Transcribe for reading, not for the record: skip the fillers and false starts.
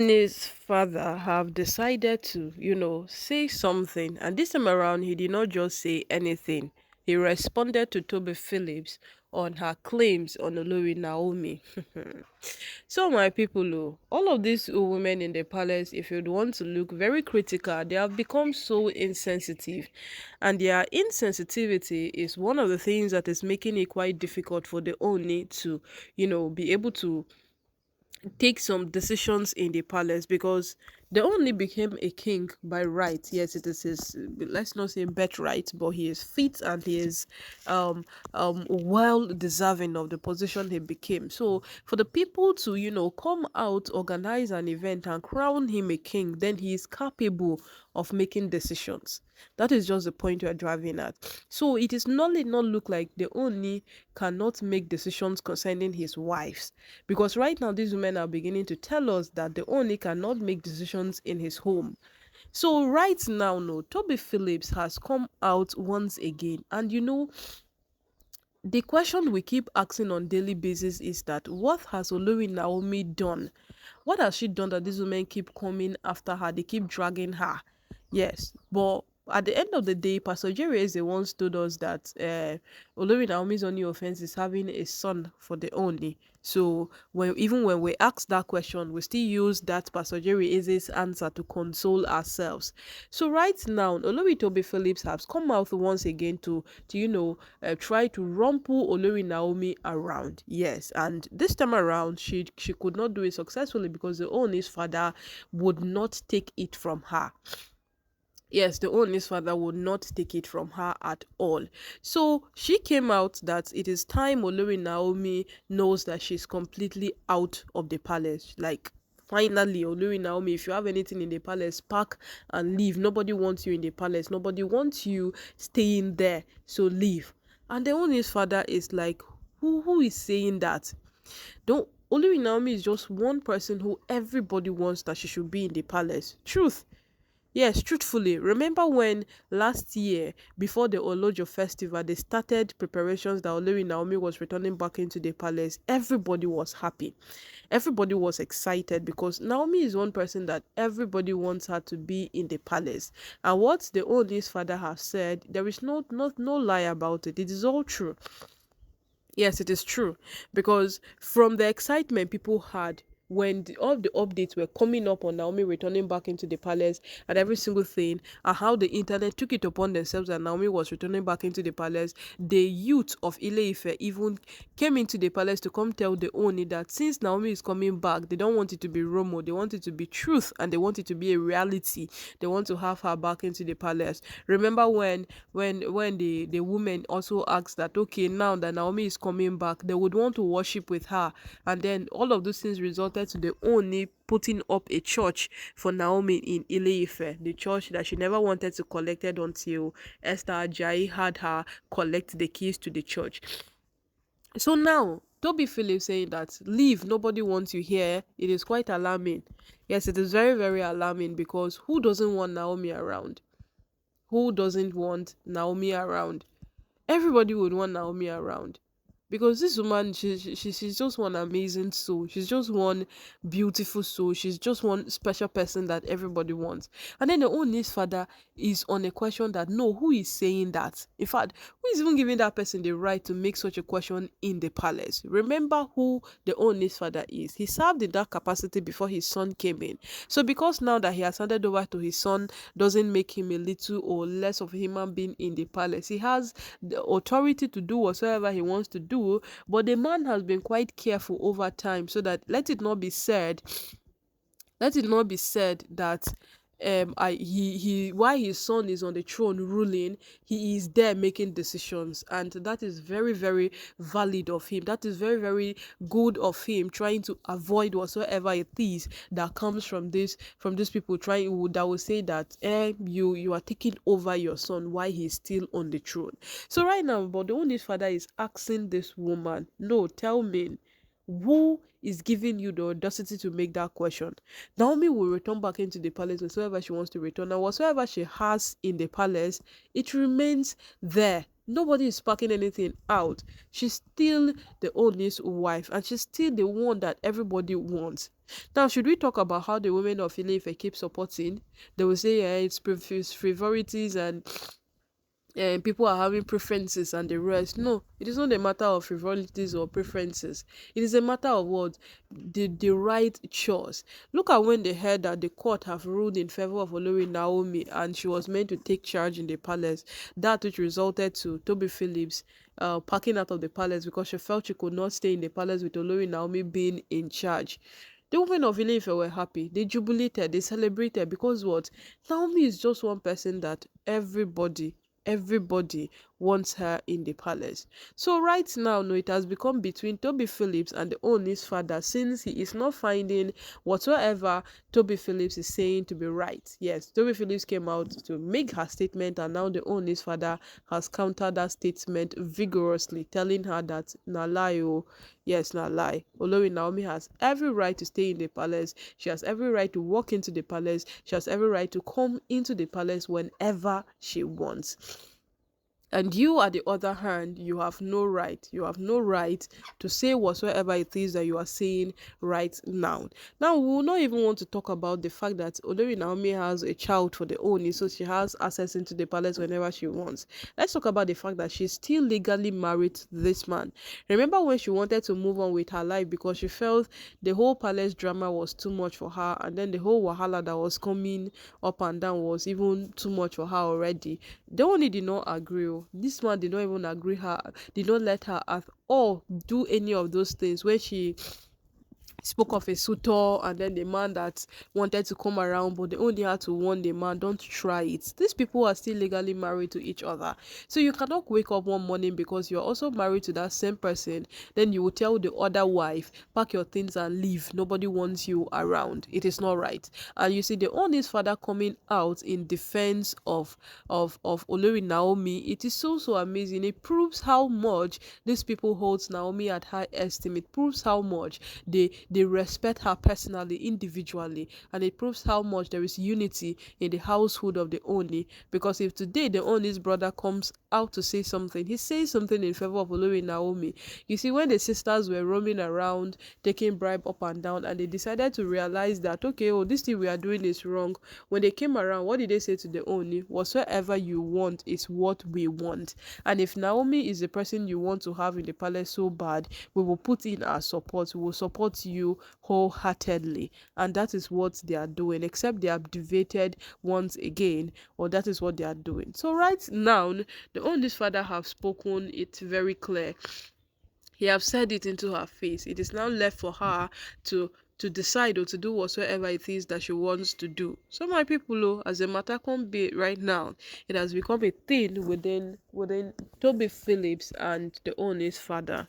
His father have decided to, say something. And this time around, he did not just say anything. He responded to Toby Phillips on her claims on Olori Naomi. So, my people, all of these women in the palace, if you'd want to look very critical, they have become so insensitive. And their insensitivity is one of the things that is making it quite difficult for the Oni to, be able to take some decisions in the palace because they only became a king by right. Yes, it is his, let's not say birthright, but he is fit and he is well deserving of the position he became. So for the people to, come out, organize an event and crown him a king, then he is capable of making decisions. That is just the point we're driving at. So it is not look like the only cannot make decisions concerning his wives. Because right now these women are beginning to tell us that the only cannot make decisions in his home. So right now, no, Toby Phillips has come out once again. And the question we keep asking on daily basis is that what has Olori Naomi done? What has she done that these women keep coming after her? They keep dragging her. Yes, but at the end of the day, Pastor Jerry is the ones told us that Olori Naomi's only offense is having a son for the only. So when we ask that question, we still use that Pastor Jerry Eze's answer to console ourselves. So right now, Olori Toby Phillips has come out once again to try to rumple Olori Naomi around. Yes, and this time around, she could not do it successfully because the Oni's father would not take it from her. Yes, the Oni's father would not take it from her at all. So she came out that it is time Olori Naomi knows that she's completely out of the palace. Like, finally, Olori Naomi, if you have anything in the palace, pack and leave. Nobody wants you in the palace. Nobody wants you staying there. So leave. And the Oni's father is like, who is saying that? Don't Olori Naomi is just one person who everybody wants that she should be in the palace. Truth. Yes, truthfully, remember when last year, before the Olojo festival, they started preparations that Olori Naomi was returning back into the palace? Everybody was happy. Everybody was excited because Naomi is one person that everybody wants her to be in the palace. And what the Oni's father has said, there is no lie about it. It is all true. Yes, it is true because from the excitement people had when all the updates were coming up on Naomi returning back into the palace and every single thing, and how the internet took it upon themselves that Naomi was returning back into the palace, the youth of Ile-Ife even came into the palace to come tell the Oni that since Naomi is coming back, they don't want it to be rumor, they want it to be truth, and they want it to be a reality. They want to have her back into the palace. Remember when the woman also asked that, okay, now that Naomi is coming back, they would want to worship with her, and then all of those things resulted to the Oni putting up a church for Naomi in Ile-Ife, the church that she never wanted to collect it until Esther Ajayi had her collect the keys to the church. So now, Toby Phillips saying that leave, nobody wants you here, it is quite alarming. Yes, it is very, very alarming because who doesn't want Naomi around? Who doesn't want Naomi around? Everybody would want Naomi around because this woman, she's just one amazing soul. She's just one beautiful soul. She's just one special person that everybody wants. And then the Oni's father is on a question that no, who is saying that? In fact, who is even giving that person the right to make such a question in the palace? Remember who the Oni's father is. He served in that capacity before his son came in. So because now that he has handed over to his son doesn't make him a little or less of a human being in the palace. He has the authority to do whatsoever he wants to do, but the man has been quite careful over time so that let it not be said that he while his son is on the throne ruling, he is there making decisions, and that is very, very valid of him. That is very, very good of him, trying to avoid whatsoever it is that comes from these people trying that will say that you are taking over your son while he's still on the throne. So right now, but the only father is asking this woman, no, tell me, who is giving you the audacity to make that question? Naomi will return back into the palace whatsoever she wants to return, and whatsoever she has in the palace, it remains there. Nobody is packing anything out. She's still the Ooni's wife, and she's still the one that everybody wants. Now, should we talk about how the women of Ile-Ife keep supporting? They will say, yeah, it's frivolities and people are having preferences and the rest. No, it is not a matter of frivolities or preferences. It is a matter of what? The right choice. Look at when they heard that the court have ruled in favor of Olori Naomi and she was meant to take charge in the palace. That which resulted to Tobi Phillips packing out of the palace because she felt she could not stay in the palace with Olori Naomi being in charge. The women of Ile-Ife were happy. They jubilated. They celebrated because what? Naomi is just one person that everybody wants her in the palace. So right now, no, it has become between Tobi Phillips and the Ooni's father, since he is not finding whatsoever Tobi Phillips is saying to be right. Yes, Tobi Phillips came out to make her statement, and now the Ooni's father has countered that statement vigorously, telling her that na lie, oh, yes, na lie. Olori Naomi has every right to stay in the palace. She has every right to walk into the palace. She has every right to come into the palace whenever she wants. And you, at the other hand, you have no right. You have no right to say whatsoever it is that you are saying right now. Now, we will not even want to talk about the fact that Olori Naomi has a child for the Ooni, so she has access into the palace whenever she wants. Let's talk about the fact that she's still legally married to this man. Remember when she wanted to move on with her life because she felt the whole palace drama was too much for her, and then the whole wahala that was coming up and down was even too much for her already. The Ooni did not agree. This man did not even agree her, did not let her at all do any of those things. When she spoke of a suitor and then the man that wanted to come around, but they only had to warn the man, don't try it. These people are still legally married to each other, so you cannot wake up one morning because you're also married to that same person, then you will tell the other wife, pack your things and leave, nobody wants you around. It is not right. And you see the Ooni's father coming out in defense of Olori Naomi. It is so amazing. It proves how much these people hold Naomi at high estimate. It proves how much they respect her personally, individually, and it proves how much there is unity in the household of the Ooni. Because if today the Ooni's brother comes out to say something, he says something in favor of Olori Naomi. You see, when the sisters were roaming around taking bribe up and down, and they decided to realize that, okay, oh, this thing we are doing is wrong, when they came around, what did they say to the Ooni? Whatsoever you want is what we want. And if Naomi is the person you want to have in the palace so bad, we will put in our support. We will support you wholeheartedly. And that is what they are doing, except they have deviated once again, or that is what they are doing. So right now, the Ooni's father have spoken it very clear. He have said it into her face. It is now left for her to decide or to do whatsoever it is that she wants to do. So my people, oh, as the matter can be right now, it has become a thing within Tobi Phillips and the Ooni's father.